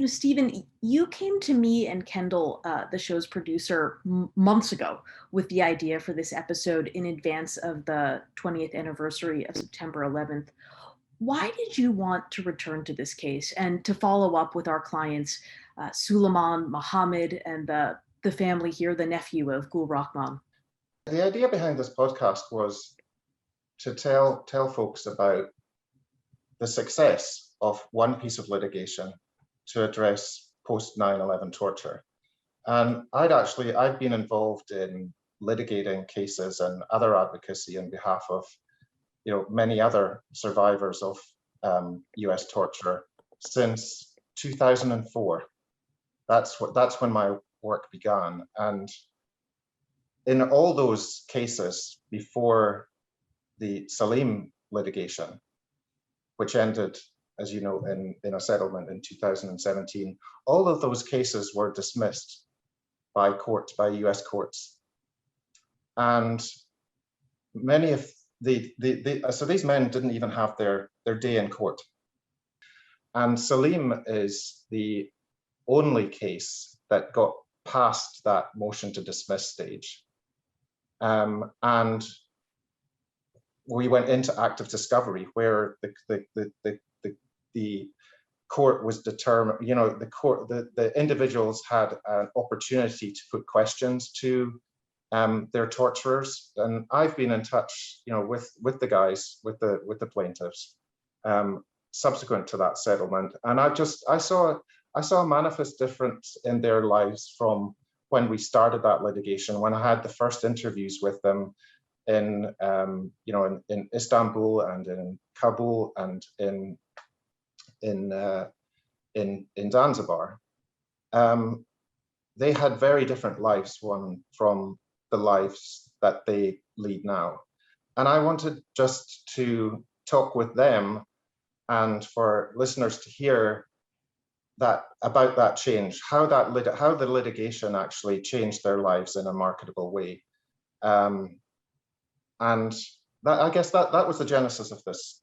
Stephen, you came to me and Kendall, the show's producer, months ago with the idea for this episode in advance of the 20th anniversary of September 11th. Why did you want to return to this case and to follow up with our clients, Suleiman, Mohammed, and the family here, the nephew of Gul Rahman? The idea behind this podcast was to tell folks about the success of one piece of litigation to address post 9/11 torture. And I'd been involved in litigating cases and other advocacy on behalf of many other survivors of US torture since 2004. That's when my work began. And in all those cases before the Salim litigation, which ended, as you know, in a settlement in 2017, all of those cases were dismissed by US courts. And many of so these men didn't even have their day in court. And Salim is the only case that got past that motion to dismiss stage. And we went into active discovery, where the court was determined, the individuals had an opportunity to put questions to their torturers. And I've been in touch, with the guys, with the plaintiffs, subsequent to that settlement. And I saw a manifest difference in their lives from when we started that litigation, when I had the first interviews with them in Istanbul and in Kabul and in Zanzibar. They had very different lives from the lives that they lead now. And I wanted just to talk with them and for listeners to hear about that change, how the litigation actually changed their lives in a marketable way. And I guess that was the genesis of this.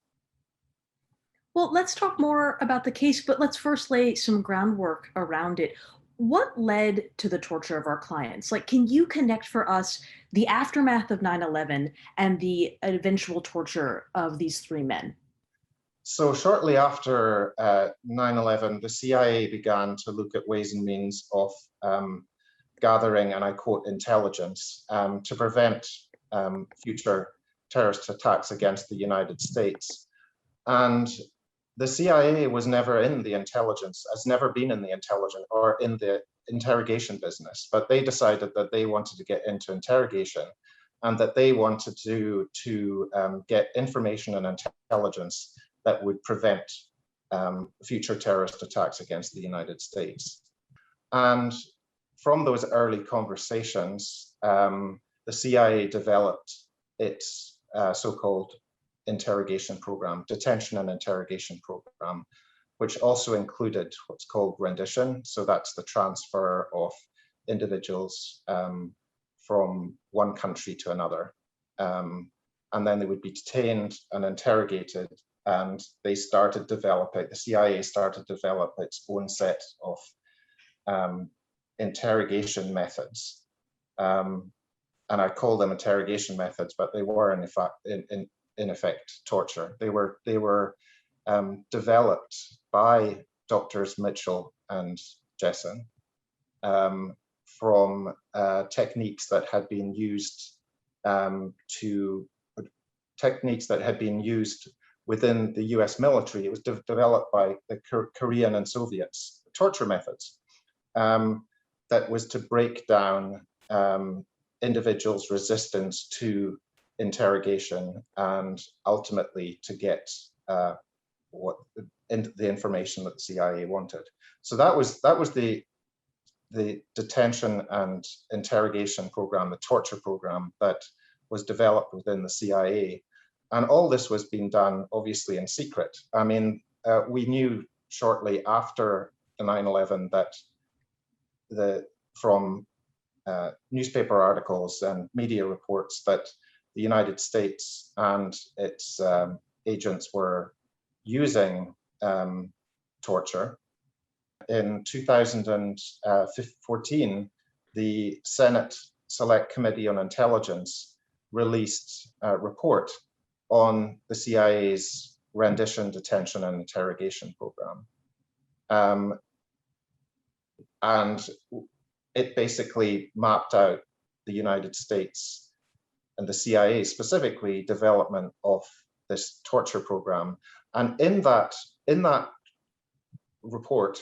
Well, let's talk more about the case, but let's first lay some groundwork around it. What led to the torture of our clients? Can you connect for us the aftermath of 9/11 and the eventual torture of these three men? So shortly after 9/11, the CIA began to look at ways and means of gathering, and I quote, intelligence to prevent future terrorist attacks against the United States. And the CIA was never in the intelligence, has never been in the intelligence or in the interrogation business, but they decided that they wanted to get into interrogation and that they wanted to get information and intelligence that would prevent future terrorist attacks against the United States. And from those early conversations, the CIA developed its so-called interrogation program, detention and interrogation program, which also included what's called rendition. So that's the transfer of individuals from one country to another. And then they would be detained and interrogated, and the CIA started to develop its own set of interrogation methods. And I call them interrogation methods, but they were in effect torture. They were developed by doctors Mitchell and Jessen from techniques that had been used within the US military. It was developed by the Korean and Soviets, torture methods that was to break down individuals' resistance to interrogation and ultimately to get the information that the CIA wanted. So that was the detention and interrogation program, the torture program that was developed within the CIA. And all this was being done obviously in secret. I mean, we knew shortly after the 9/11 that from newspaper articles and media reports that the United States and its agents were using torture in 2014, the Senate Select Committee on Intelligence released a report on the CIA's rendition, detention, and interrogation program. And it basically mapped out the United States and the CIA specifically development of this torture program. And in that report,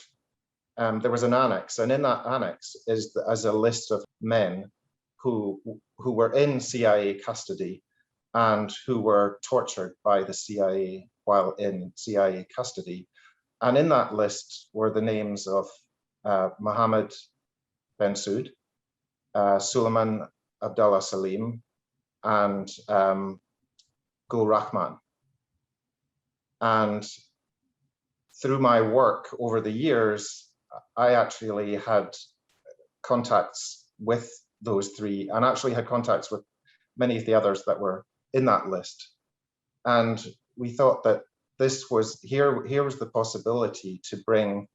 there was an annex, and in that annex is a list of men who were in CIA custody and who were tortured by the CIA while in CIA custody. And in that list were the names of Mohammed Ben Saud, Suleiman Abdullah Salim, and Gul Rahman. And through my work over the years, I actually had contacts with those three, and actually had contacts with many of the others that were in that list. And we thought that this was, here was the possibility to bring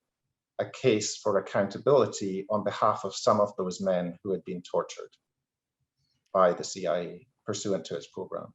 a case for accountability on behalf of some of those men who had been tortured by the CIA pursuant to its program.